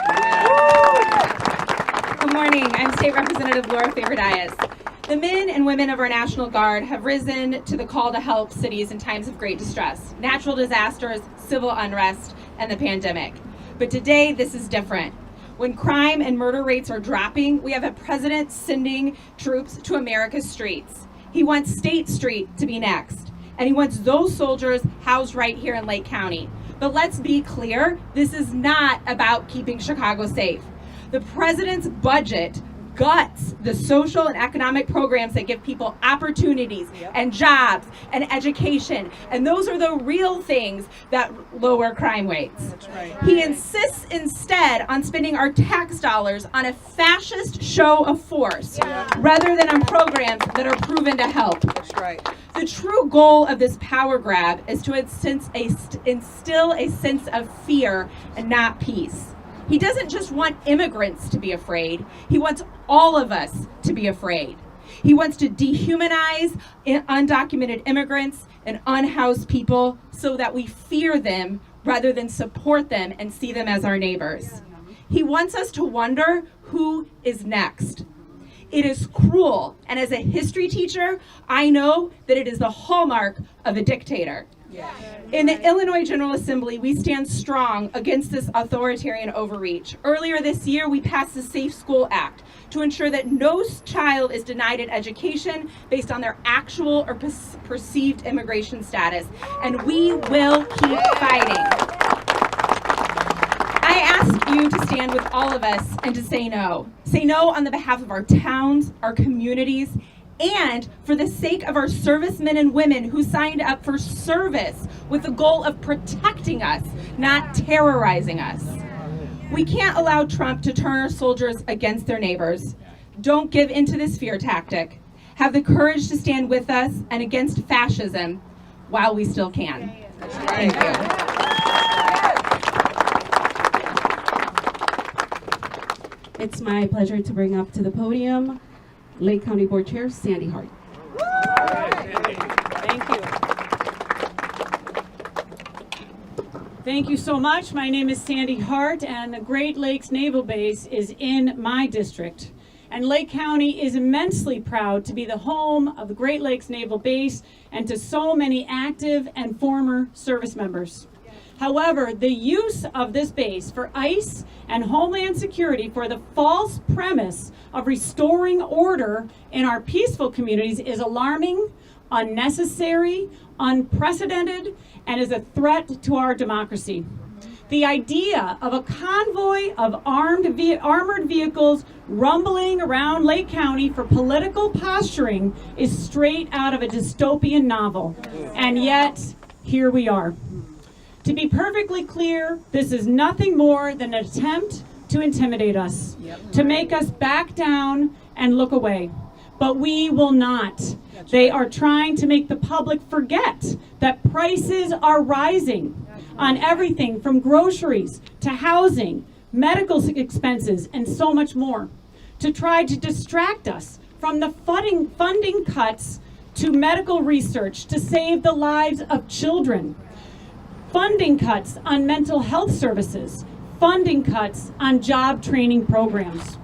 Good morning. I'm State Representative Laura Favor-Diaz. The men and women of our National Guard have risen to the call to help cities in times of great distress, natural disasters, civil unrest, and the pandemic. But today, this is different. When crime and murder rates are dropping, we have a president sending troops to America's streets. He wants State Street to be next, and he wants those soldiers housed right here in Lake County. But let's be clear, this is not about keeping Chicago safe. The president's budget guts the social and economic programs that give people opportunities and jobs and education. And those are the real things that lower crime rates. He insists instead on spending our tax dollars on a fascist show of force rather than on programs that are proven to help. The true goal of this power grab is to instill a sense of fear and not peace. He doesn't just want immigrants to be afraid. He wants all of us to be afraid. He wants to dehumanize undocumented immigrants and unhoused people so that we fear them rather than support them and see them as our neighbors. He wants us to wonder who is next. It is cruel, and as a history teacher, I know that it is the hallmark of a dictator. In the Illinois General Assembly, we stand strong against this authoritarian overreach. Earlier this year, we passed the Safe School Act to ensure that no child is denied an education based on their actual or perceived immigration status, and we will keep fighting. I ask you to stand with all of us and to say no. Say no on the behalf of our towns, our communities, and for the sake of our servicemen and women who signed up for service with the goal of protecting us, not terrorizing us. We can't allow Trump to turn our soldiers against their neighbors. Don't give into this fear tactic. Have the courage to stand with us and against fascism while we still can. Thank you. It's my pleasure to bring up to the podium Lake County Board Chair Sandy Hart. Thank you. Thank you so much. My name is Sandy Hart, and the Great Lakes Naval Base is in my district. And Lake County is immensely proud to be the home of the Great Lakes Naval Base and to so many active and former service members. However, the use of this base for ICE and Homeland Security for the false premise of restoring order in our peaceful communities is alarming, unnecessary, unprecedented, and is a threat to our democracy. The idea of a convoy of armored vehicles rumbling around Lake County for political posturing is straight out of a dystopian novel. And yet, here we are. To be perfectly clear, this is nothing more than an attempt to intimidate us, to make us back down and look away. But we will not. They are trying to make the public forget that prices are rising on everything from groceries to housing, medical expenses, and so much more, to try to distract us from the funding cuts to medical research to save the lives of children, funding cuts on mental health services, funding cuts on job training programs.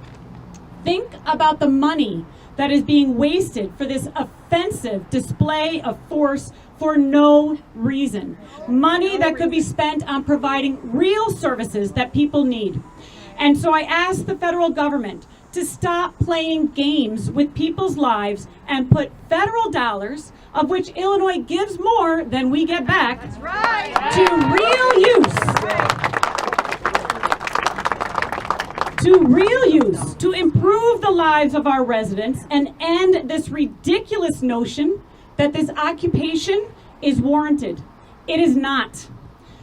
Think about the money that is being wasted for this offensive display of force for no reason. Money that could be spent on providing real services that people need. And so I ask the federal government to stop playing games with people's lives and put federal dollars, of which Illinois gives more than we get back, to real use, to improve the lives of our residents and end this ridiculous notion that this occupation is warranted. It is not.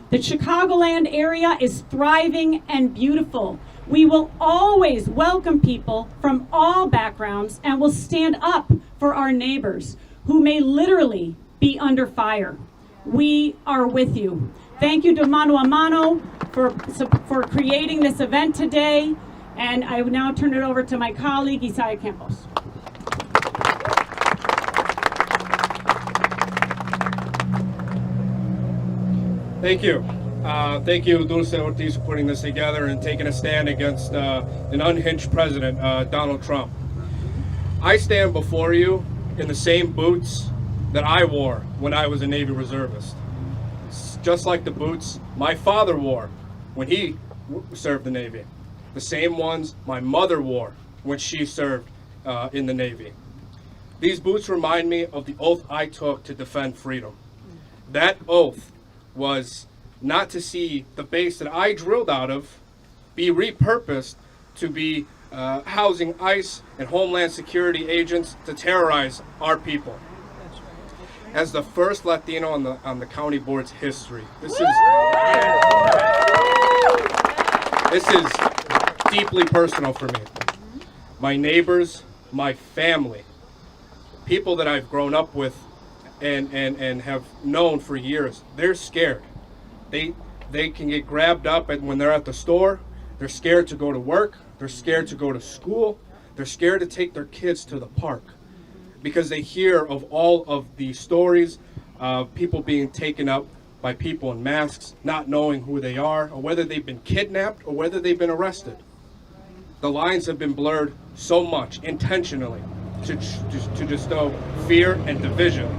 The Chicagoland area is thriving and beautiful. We will always welcome people from all backgrounds and will stand up for our neighbors who may literally be under fire. We are with you. Thank you to Mano a Mano for creating this event today. And I will now turn it over to my colleague, Isaiah Campos. Thank you. Thank you, Dulce Ortiz, for putting this together and taking a stand against an unhinged president, Donald Trump. I stand before you in the same boots that I wore when I was a Navy reservist. Just like the boots my father wore when he served the Navy. The same ones my mother wore when she served in the Navy. These boots remind me of the oath I took to defend freedom. That oath was not to see the base that I drilled out of be repurposed to be housing ICE and Homeland Security agents to terrorize our people. As the first Latino on the county board's history, this is deeply personal for me. My neighbors, my family, people that I've grown up with and have known for years, they're scared. They can get grabbed up when they're at the store. They're scared to go to work. They're scared to go to school. They're scared to take their kids to the park because they hear of all of the stories of people being taken up by people in masks, not knowing who they are, or whether they've been kidnapped or whether they've been arrested. The lines have been blurred so much intentionally to bestow fear and division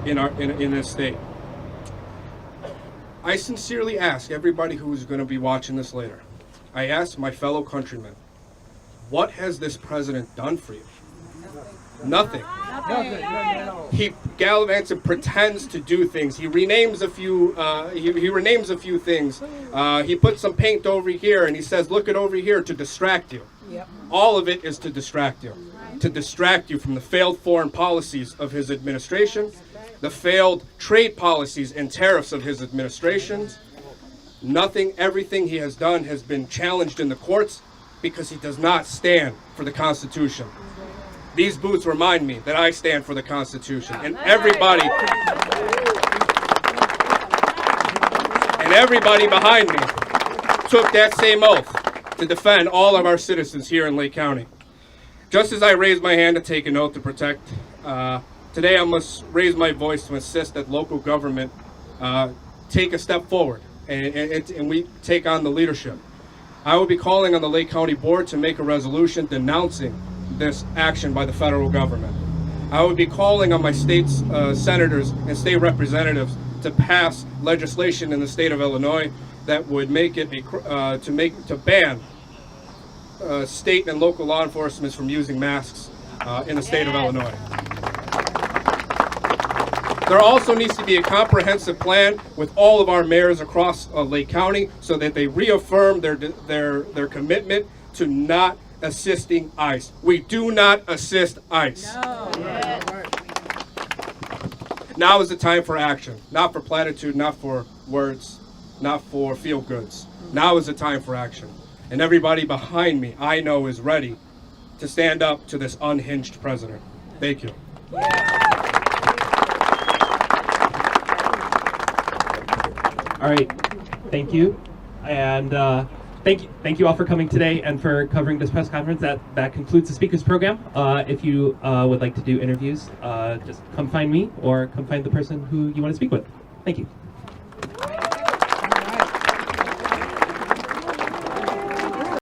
in this state. I sincerely ask everybody who is going to be watching this later, I ask my fellow countrymen, what has this president done for you? Nothing. He gallivants and pretends to do things. He renames a few. He renames a few things. He puts some paint over here, and he says, "Look it over here," to distract you. All of it is to distract you from the failed foreign policies of his administration, the failed trade policies and tariffs of his administration. Everything he has done has been challenged in the courts because he does not stand for the Constitution. These boots remind me that I stand for the Constitution, and everybody behind me took that same oath. to defend all of our citizens here in Lake County. Just as I raised my hand to take an oath to protect, today I must raise my voice to insist that local government take a step forward and we take on the leadership. I will be calling on the Lake County Board to make a resolution denouncing this action by the federal government. I will be calling on my state's senators and state representatives to pass legislation in the state of Illinois that would make it to ban state and local law enforcement from using masks in the state of Illinois. There also needs to be a comprehensive plan with all of our mayors across Lake County so that they reaffirm their commitment to not assisting ICE. We do not assist ICE. No. Now is the time for action, not for platitude, not for words, not for feel-goods. Now is the time for action. And everybody behind me, I know, is ready to stand up to this unhinged president. Thank you. All right, thank you. And thank you all for coming today and for covering this press conference. That concludes the speakers program. If you would like to do interviews, just come find me or come find the person who you want to speak with. Thank you.